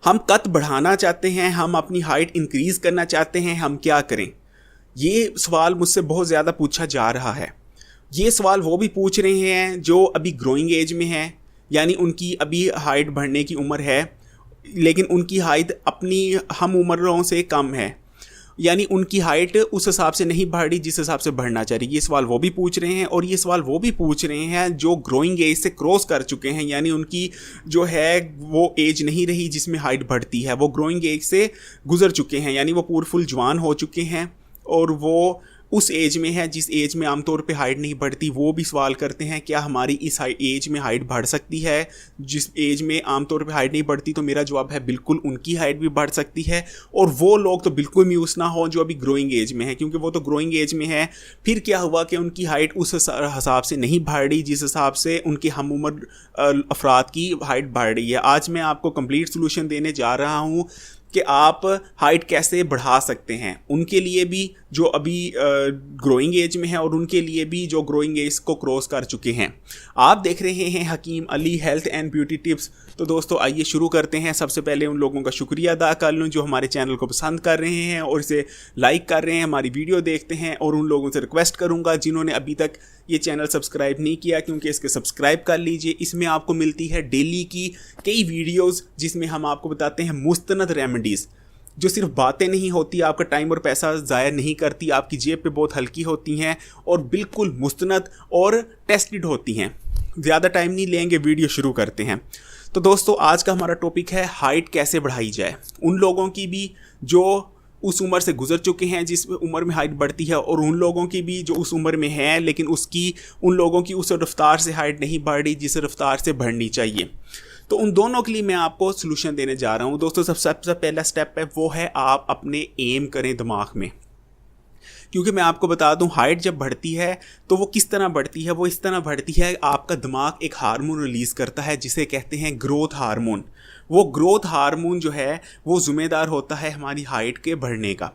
हम कद बढ़ाना चाहते हैं, हम अपनी हाइट इंक्रीज़ करना चाहते हैं, हम क्या करें? ये सवाल मुझसे बहुत ज़्यादा पूछा जा रहा है। ये सवाल वो भी पूछ रहे हैं जो अभी ग्रोइंग एज में हैं, यानी उनकी अभी हाइट बढ़ने की उम्र है लेकिन उनकी हाइट अपनी हम उम्रों से कम है, यानी उनकी हाइट उस हिसाब से नहीं बढ़ रही जिस हिसाब से बढ़ना चाहिए। ये सवाल वो भी पूछ रहे हैं, और ये सवाल वो भी पूछ रहे हैं जो ग्रोइंग एज से क्रॉस कर चुके हैं, यानी उनकी जो है वो एज नहीं रही जिसमें हाइट बढ़ती है, वो ग्रोइंग एज से गुजर चुके हैं, यानी वो पूरे फुल जवान हो चुके हैं और वो उस एज में है जिस एज में आमतौर पे हाइट नहीं बढ़ती। वो भी सवाल करते हैं क्या हमारी इस एज में हाइट बढ़ सकती है जिस एज में आमतौर पे हाइट नहीं बढ़ती। तो मेरा जवाब है बिल्कुल, उनकी हाइट भी बढ़ सकती है, और वो लोग तो बिल्कुल म्यूस ना हो जो अभी ग्रोइंग एज में है, क्योंकि वो तो ग्रोइंग एज में है। फिर क्या हुआ कि उनकी हाइट उस हिसाब से नहीं बढ़ रही जिस हिसाब से उनके हम उम्र अफराद की हाइट बढ़ रही है। आज मैं आपको कंप्लीट सोल्यूशन देने जा रहा हूँ कि आप हाइट कैसे बढ़ा सकते हैं, उनके लिए भी जो अभी ग्रोइंग एज में है और उनके लिए भी जो ग्रोइंग एज को क्रॉस कर चुके हैं। आप देख रहे हैं Hakim Ali health and beauty tips. तो दोस्तों आइए शुरू करते हैं। सबसे पहले उन लोगों का शुक्रिया अदा कर लूँ जो हमारे चैनल को पसंद कर रहे हैं और इसे लाइक कर रहे हैं, हमारी वीडियो देखते हैं, और उन लोगों से रिक्वेस्ट करूँगा जिन्होंने अभी तक ये चैनल सब्सक्राइब नहीं किया क्योंकि इसके सब्सक्राइब कर लीजिए। इसमें आपको मिलती है डेली की कई वीडियोज़ जिसमें हम आपको बताते हैं मुस्तनद रेमेडीज़, जो सिर्फ बातें नहीं होती, आपका टाइम और पैसा ज़ाया नहीं करती, आपकी जेब पे बहुत हल्की होती हैं और बिल्कुल मुस्तनद और टेस्टेड होती हैं। ज़्यादा टाइम नहीं लेंगे, वीडियो शुरू करते हैं। तो दोस्तों आज का हमारा टॉपिक है हाइट कैसे बढ़ाई जाए। उन लोगों की भी जो उस उम्र से गुजर चुके हैं जिस उम्र में हाइट बढ़ती है, और उन लोगों की भी जो उस उम्र में है लेकिन उन लोगों की उस रफ्तार से हाइट नहीं बढ़ रही जिस रफ्तार से बढ़नी चाहिए। तो उन दोनों के लिए मैं आपको सोल्यूशन देने जा रहा हूं। दोस्तों सबसे पहला स्टेप है वो है आप अपने एम करें दिमाग में, क्योंकि मैं आपको बता दूं हाइट जब बढ़ती है तो वो किस तरह बढ़ती है। वो इस तरह बढ़ती है, आपका दिमाग एक हार्मोन रिलीज़ करता है जिसे कहते हैं ग्रोथ हार्मोन। वो ग्रोथ हार्मोन जो है वो ज़िम्मेदार होता है हमारी हाइट के बढ़ने का।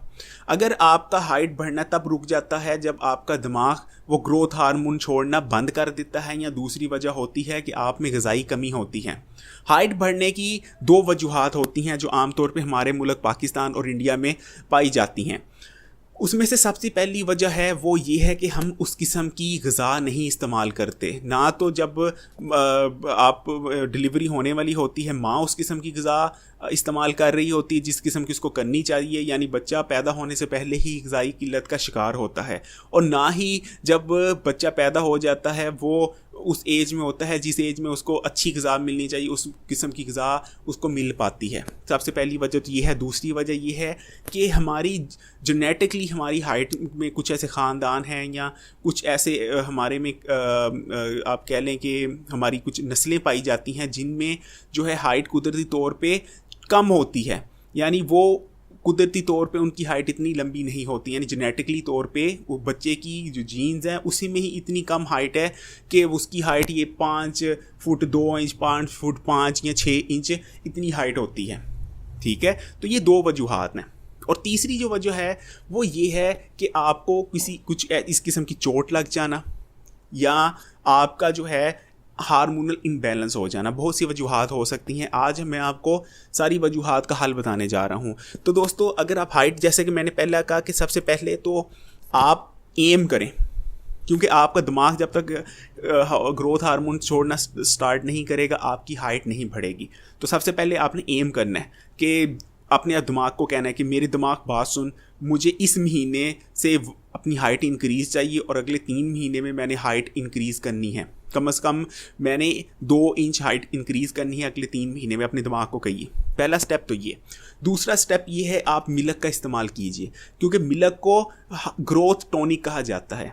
अगर आपका हाइट बढ़ना तब रुक जाता है जब आपका दिमाग वो ग्रोथ हार्मोन छोड़ना बंद कर देता है, या दूसरी वजह होती है कि आप में ग़िज़ाई कमी होती है। हाइट बढ़ने की दो वजूहात होती हैं जो आमतौर पे हमारे मुल्क पाकिस्तान और इंडिया में पाई जाती हैं। उसमें से सबसे पहली वजह है वो ये है कि हम उस किस्म की ग़िज़ा नहीं इस्तेमाल करते। ना तो जब आप डिलीवरी होने वाली होती है माँ उस किस्म की ग़िज़ा इस्तेमाल कर रही होती है जिस किस्म की उसको करनी चाहिए, यानी बच्चा पैदा होने से पहले ही ग़िज़ाई किल्लत का शिकार होता है, और ना ही जब बच्चा पैदा हो जाता है वो उस एज में होता है जिस एज में उसको अच्छी ग़िज़ा मिलनी चाहिए, उस किस्म की ग़िज़ा उसको मिल पाती है। सबसे पहली वजह तो ये है। दूसरी वजह ये है कि हमारी जेनेटिकली हमारी हाइट में कुछ ऐसे ख़ानदान हैं या कुछ ऐसे हमारे में आप कह लें कि हमारी कुछ नस्लें पाई जाती हैं जिनमें जो है हाइट कुदरती तौर पे कम होती है, यानी वो कुदरती तौर पे उनकी हाइट इतनी लंबी नहीं होती, यानी जेनेटिकली तौर पे वो बच्चे की जो जीन्स हैं उसी में ही इतनी कम हाइट है कि उसकी हाइट ये 5 फुट 2 इंच 5 फुट 5 या 6 इंच इतनी हाइट होती है। ठीक है, तो ये दो वजूहात हैं। और तीसरी जो वजह है वो ये है कि आपको कुछ इस किस्म की चोट लग जाना, या आपका जो है हार्मोनल इम्बैलेंस हो जाना। बहुत सी वजूहात हो सकती हैं। आज मैं आपको सारी वजूहात का हल बताने जा रहा हूं। तो दोस्तों अगर आप हाइट, जैसे कि मैंने पहले कहा कि सबसे पहले तो आप एम करें, क्योंकि आपका दिमाग जब तक ग्रोथ हार्मोन छोड़ना स्टार्ट नहीं करेगा आपकी हाइट नहीं बढ़ेगी। तो सबसे पहले आपने एम करना है कि अपने दिमाग को कहना है कि मेरे दिमाग बात सुन, मुझे इस महीने से अपनी हाइट इंक्रीज़ चाहिए और अगले 3 महीने में मैंने हाइट इंक्रीज़ करनी है। कम से कम मैंने 2 इंच हाइट इंक्रीज़ करनी है अगले 3 महीने में, अपने दिमाग को कहिए। पहला स्टेप तो ये। दूसरा स्टेप ये है आप मिल्क का इस्तेमाल कीजिए, क्योंकि मिल्क को ग्रोथ टॉनिक कहा जाता है।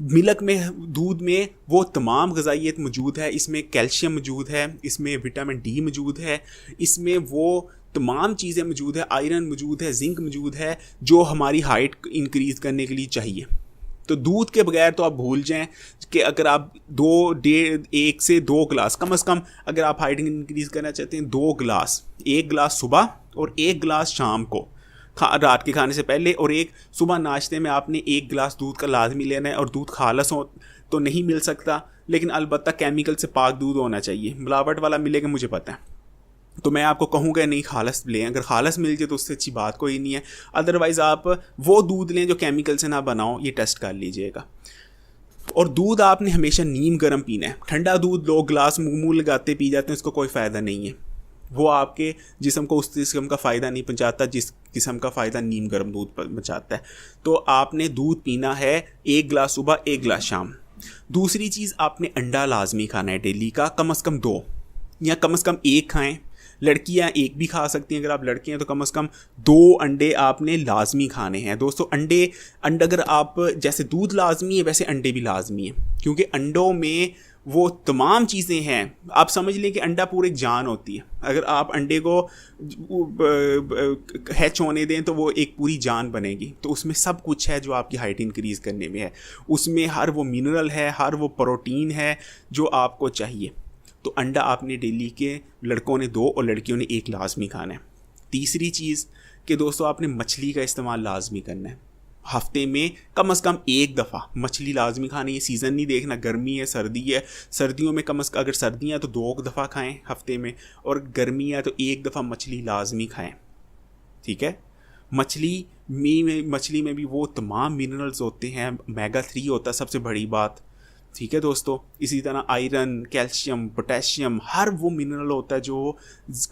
मिल्क में, दूध में वो तमाम ग़िज़ाइयत मौजूद है। इसमें कैल्शियम मौजूद है, इसमें विटामिन डी मौजूद है, इसमें वो तमाम चीज़ें मौजूद है, आयरन मौजूद है, जिंक मौजूद है जो हमारी हाइट इंक्रीज़ करने के लिए चाहिए। तो दूध के बगैर तो आप भूल जाएं कि अगर आप 1 से 2 गिलास कम से कम, अगर आप हाइट इंक्रीज़ करना चाहते हैं 2 गिलास, 1 गिलास सुबह और 1 गिलास शाम को रात के खाने से पहले, और एक सुबह नाश्ते में आपने 1 गिलास दूध का लाजमी लेना है। और दूध खालस हो तो नहीं मिल सकता, लेकिन अलबत्ता केमिकल से पाक दूध होना चाहिए। मिलावट वाला मिलेगा मुझे पता है। तो मैं आपको कहूँगा नहीं खालस लें, अगर खालस मिल जाए तो उससे अच्छी बात कोई नहीं है। अदरवाइज़ आप वो दूध लें जो केमिकल से ना बनाओ, ये टेस्ट कर लीजिएगा। और दूध आपने हमेशा नीम गर्म पीना है। ठंडा दूध लोग ग्लास मुंह लगाते पी जाते हैं, उसको कोई फ़ायदा नहीं है, वो आपके जिस्म को उस किस्म का फ़ायदा नहीं पहुंचाता जिस किस्म का फ़ायदा नीम गर्म दूध पहुंचाता है। तो आपने दूध पीना है 1 गिलास सुबह 1 गिलास शाम। दूसरी चीज़, आपने अंडा लाजमी खाना है डेली का, कम से कम 2 या कम से कम 1 खाएं। लड़कियां 1 भी खा सकती हैं, अगर आप लड़की हैं तो कम से कम 2 अंडे आपने लाजमी खाने हैं। दोस्तों अंडे अगर आप, जैसे दूध लाजमी है वैसे अंडे भी लाजमी है, क्योंकि अंडों में वो तमाम चीज़ें हैं। आप समझ लें कि अंडा पूरी जान होती है। अगर आप अंडे को हैच होने दें तो वो एक पूरी जान बनेगी। तो उसमें सब कुछ है जो आपकी हाइट इंक्रीज़ करने में है। उसमें हर वो मिनरल है, हर वो प्रोटीन है जो आपको चाहिए। तो अंडा आपने डेली के लड़कों ने 2 और लड़कियों ने 1 लाजमी खाना है। तीसरी चीज़ कि दोस्तों आपने मछली का इस्तेमाल लाजमी करना है। हफ्ते में कम से कम 1 दफ़ा मछली लाजमी खानी है। सीज़न नहीं देखना, गर्मी है सर्दी है। सर्दियों में कम से कम, अगर सर्दियाँ तो 2 दफ़ा खाएं हफ्ते में, और गर्मी है तो 1 दफ़ा मछली लाजमी खाएं। ठीक है। मछली में भी वो तमाम मिनरल्स होते हैं, ओमेगा 3 होता है सबसे बड़ी बात। ठीक है दोस्तों, इसी तरह आयरन, कैल्शियम, पोटेशियम, हर वो मिनरल होता है जो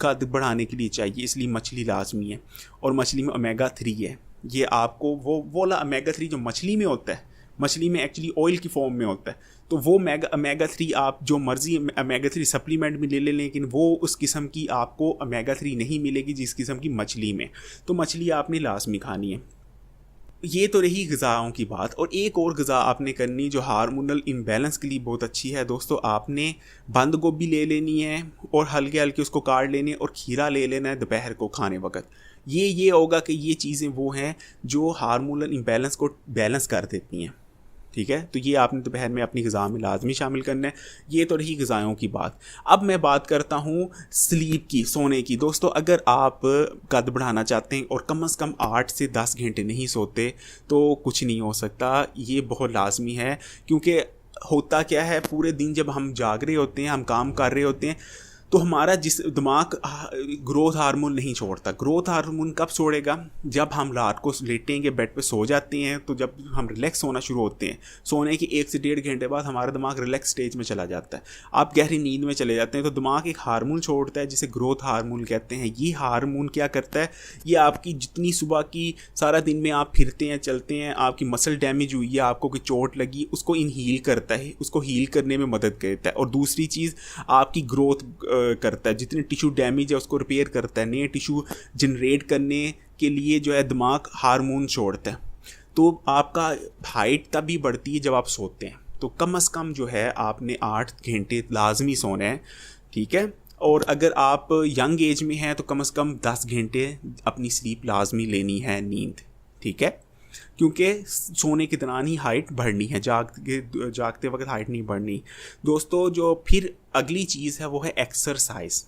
कद बढ़ाने के लिए चाहिए, इसलिए मछली लाजमी है। और मछली में ओमेगा 3 है। ये आपको वो वाला ओमेगा 3 जो मछली में होता है, मछली में एक्चुअली ऑयल की फॉर्म में होता है, तो वो ओमेगा 3 आप जो मर्जी ओमेगा 3 सप्लीमेंट में ले लें, लेकिन वो उस किस्म की आपको ओमेगा 3 नहीं मिलेगी जिस किस्म की मछली में। तो मछली आपने लाजमी खानी है। ये तो रही ग़िज़ाओं की बात। और एक और ग़िज़ा आपने करनी जो हार्मोनल इम्बैलेंस के लिए बहुत अच्छी है दोस्तों, आपने बंद गोभी ले लेनी है और हल्के हल्के उसको काट लेने, और खीरा ले लेना है दोपहर को खाने वक्त। ये होगा कि ये चीज़ें वो हैं जो हार्मोनल इम्बैलेंस को बैलेंस कर देती हैं। ठीक है, तो ये आपने दोपहर में अपनी ग़िज़ा में लाजमी शामिल करना है। ये तो रही ग़िज़ाओं की बात। अब मैं बात करता हूँ स्लीप की, सोने की। दोस्तों अगर आप कद बढ़ाना चाहते हैं और कम से कम 8 से 10 घंटे नहीं सोते तो कुछ नहीं हो सकता। ये बहुत लाजमी है, क्योंकि होता क्या है, पूरे दिन जब हम जाग रहे होते हैं, हम काम कर रहे होते हैं, तो हमारा जिस दिमाग ग्रोथ हार्मोन नहीं छोड़ता। ग्रोथ हार्मोन कब छोड़ेगा? जब हम रात को लेटेंगे, बेड पे सो जाते हैं, तो जब हम रिलैक्स होना शुरू होते हैं, सोने के 1 से 1.5 घंटे बाद हमारा दिमाग रिलैक्स स्टेज में चला जाता है, आप गहरी नींद में चले जाते हैं। तो दिमाग एक हार्मोन छोड़ता है जिसे ग्रोथ हार्मोन कहते हैं। ये हार्मोन क्या करता है, ये आपकी जितनी सुबह की सारा दिन में आप फिरते हैं, चलते हैं, आपकी मसल डैमेज हुई है, आपको कोई चोट लगी, उसको हील करता है, उसको हील करने में मदद करता है। और दूसरी चीज़ आपकी ग्रोथ करता है, जितने टिश्यू डैमेज है उसको रिपेयर करता है, नए टिश्यू जनरेट करने के लिए जो है दिमाग हार्मोन छोड़ता है। तो आपका हाइट तभी बढ़ती है जब आप सोते हैं। तो कम से कम जो है आपने 8 घंटे लाजमी सोना है। ठीक है। और अगर आप यंग एज में हैं तो कम से कम 10 घंटे अपनी स्लीप लाजमी लेनी है, नींद। ठीक है, क्योंकि सोने के दौरान ही हाइट बढ़नी है, जागते वक्त हाइट नहीं बढ़नी। दोस्तों जो फिर अगली चीज़ है वो है एक्सरसाइज।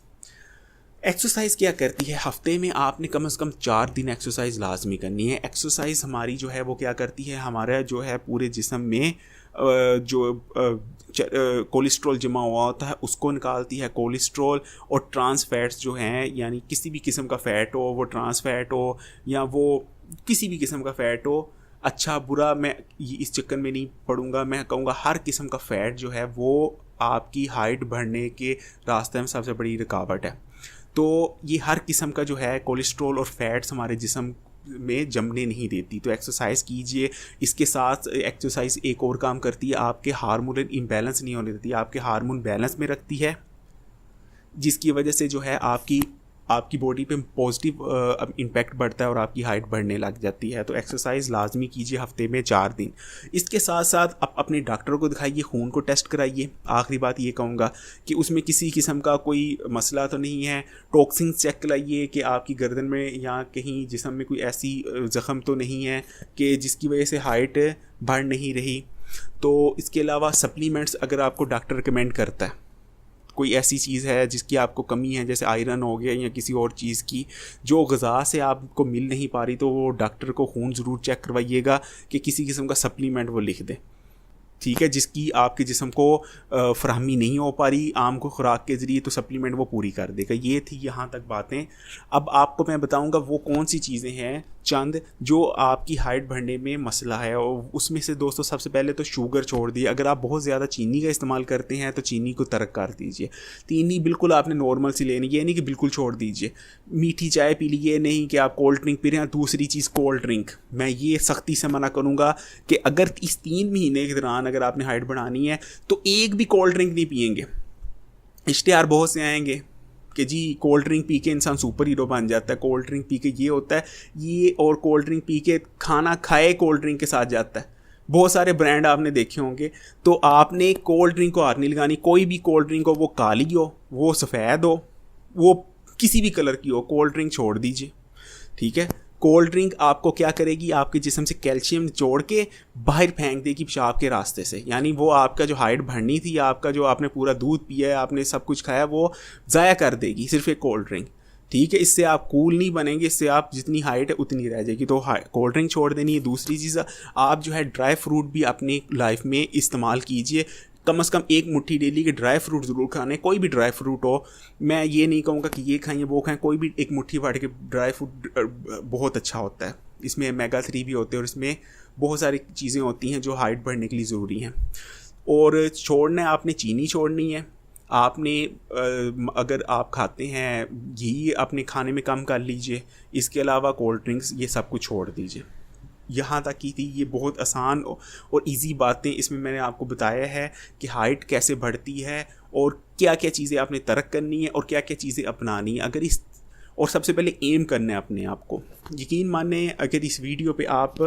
एक्सरसाइज क्या करती है, हफ्ते में आपने कम से कम 4 दिन एक्सरसाइज लाजमी करनी है। एक्सरसाइज हमारी जो है वो क्या करती है, हमारा जो है पूरे जिस्म में जो कोलेस्ट्रॉल जमा हुआ होता है उसको निकालती है। कोलेस्ट्रॉल और ट्रांस फैट्स जो हैं, यानी किसी भी किस्म का फ़ैट हो, वो ट्रांस फैट हो या वो किसी भी किस्म का फ़ैट हो, अच्छा बुरा मैं इस चक्कर में नहीं पड़ूंगा, मैं कहूँगा हर किस्म का फ़ैट जो है वो आपकी हाइट बढ़ने के रास्ते में सबसे बड़ी रुकावट है। तो ये हर किस्म का जो है कोलेस्ट्रॉल और फैट्स हमारे जिस्म में जमने नहीं देती। तो एक्सरसाइज कीजिए। इसके साथ एक्सरसाइज एक और काम करती है, आपके हार्मोनल इम्बैलेंस नहीं होने देती, आपके हार्मोन बैलेंस में रखती है, जिसकी वजह से जो है आपकी बॉडी पे पॉजिटिव इम्पैक्ट बढ़ता है और आपकी हाइट बढ़ने लग जाती है। तो एक्सरसाइज लाजमी कीजिए हफ्ते में 4 दिन। इसके साथ साथ आप अपने डॉक्टर को दिखाइए, खून को टेस्ट कराइए। आखिरी बात ये कहूँगा कि उसमें किसी किस्म का कोई मसला तो नहीं है। टॉक्सिन्स चेक कराइए कि आपकी गर्दन में या कहीं जिस्म में कोई ऐसी ज़ख़म तो नहीं है कि जिसकी वजह से हाइट बढ़ नहीं रही। तो इसके अलावा सप्लीमेंट्स अगर आपको डॉक्टर रिकमेंड करता है, कोई ऐसी चीज़ है जिसकी आपको कमी है, जैसे आयरन हो गया या किसी और चीज़ की जो ग़िज़ा से आपको मिल नहीं पा रही, तो वो डॉक्टर को खून ज़रूर चेक करवाइएगा कि किसी किस्म का सप्लीमेंट वो लिख दे। ठीक है, जिसकी आपके जिस्म को फराहमी नहीं हो पा रही आम को खुराक के ज़रिए, तो सप्लीमेंट वो पूरी कर देगा। ये थी यहाँ तक बातें। अब आपको मैं बताऊँगा वो कौन सी चीज़ें हैं चंद जो आपकी हाइट बढ़ने में मसला है। और उसमें से दोस्तों सबसे पहले तो शुगर छोड़ दिए। अगर आप बहुत ज़्यादा चीनी का इस्तेमाल करते हैं तो चीनी को तर्क कर दीजिए। चीनी बिल्कुल आपने नॉर्मल सी लेनी, ये नहीं कि बिल्कुल छोड़ दीजिए। मीठी चाय पी लीजिए, नहीं कि आप कोल्ड ड्रिंक पी रहे हैं। दूसरी चीज़ कोल्ड ड्रिंक, मैं ये सख्ती से मना करूँगा कि अगर इस 3 महीने के दौरान अगर आपने हाइट बढ़ानी है तो एक भी कोल्ड ड्रिंक नहीं पिएंगे। इश्तिहार बहुत से आएंगे कि जी कोल्ड ड्रिंक पी के इंसान सुपर हीरो बन जाता है, कोल्ड ड्रिंक पी के ये होता है ये, और कोल्ड ड्रिंक पी के खाना खाए कोल्ड ड्रिंक के साथ जाता है। बहुत सारे ब्रांड आपने देखे होंगे। तो आपने कोल्ड ड्रिंक को हाथ नहीं लगानी। कोई भी कोल्ड ड्रिंक हो, वो काली हो, वो सफ़ेद हो, वो किसी भी कलर की हो, कोल्ड ड्रिंक छोड़ दीजिए। ठीक है, कोल्ड ड्रिंक आपको क्या करेगी, आपके जिस्म से कैल्शियम निचोड़ के बाहर फेंक देगी पेशाब के रास्ते से। यानी वो आपका जो हाइट बढ़नी थी, आपका जो आपने पूरा दूध पिया है, आपने सब कुछ खाया, वो ज़ाया कर देगी सिर्फ एक कोल्ड ड्रिंक। ठीक है, इससे आप कूल नहीं बनेंगे, इससे आप जितनी हाइट है उतनी रह जाएगी। तो कोल्ड ड्रिंक छोड़ देनी है। दूसरी चीज़, आप जो है ड्राई फ्रूट भी अपनी लाइफ में इस्तेमाल कीजिए। कम से कम एक मुट्ठी डेली के ड्राई फ्रूट ज़रूर खाने। कोई भी ड्राई फ्रूट हो, मैं ये नहीं कहूँगा कि ये खाइए वो खाएं, कोई भी एक मुट्ठी फाड़ के ड्राई फ्रूट बहुत अच्छा होता है। इसमें ओमेगा 3 भी होते हैं और इसमें बहुत सारी चीज़ें होती हैं जो हाइट बढ़ने के लिए ज़रूरी हैं। और छोड़ना है आपने, चीनी छोड़नी है आपने। अगर आप खाते हैं घी अपने खाने में कम कर लीजिए। इसके अलावा कोल्ड ड्रिंक्स ये सब कुछ छोड़ दीजिए। यहाँ तक की थी ये बहुत आसान और इजी बातें। इसमें मैंने आपको बताया है कि हाइट कैसे बढ़ती है और क्या क्या चीज़ें आपने तर्क करनी है और क्या क्या चीज़ें अपनानी है। अगर इस और सबसे पहले एम करना है अपने आप को। यकीन माने अगर इस वीडियो पे आप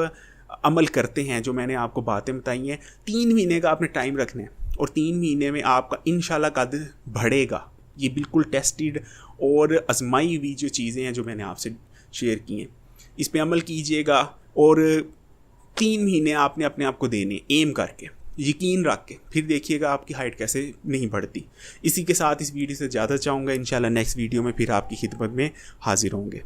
अमल करते हैं जो मैंने आपको बातें बताई हैं, 3 महीने का आपने टाइम रखना है और 3 महीने में आपका इंशाल्लाह कद बढ़ेगा। ये बिल्कुल टेस्टेड और आजमाई हुई जो चीज़ें हैं जो मैंने आपसे शेयर की हैं, इस पे अमल कीजिएगा। और 3 महीने आपने अपने आप को देने एम करके, यकीन रख के, फिर देखिएगा आपकी हाइट कैसे नहीं बढ़ती। इसी के साथ इस वीडियो से ज़्यादा चाहूँगा, इंशाल्लाह नेक्स्ट वीडियो में फिर आपकी खिदमत में हाजिर होंगे।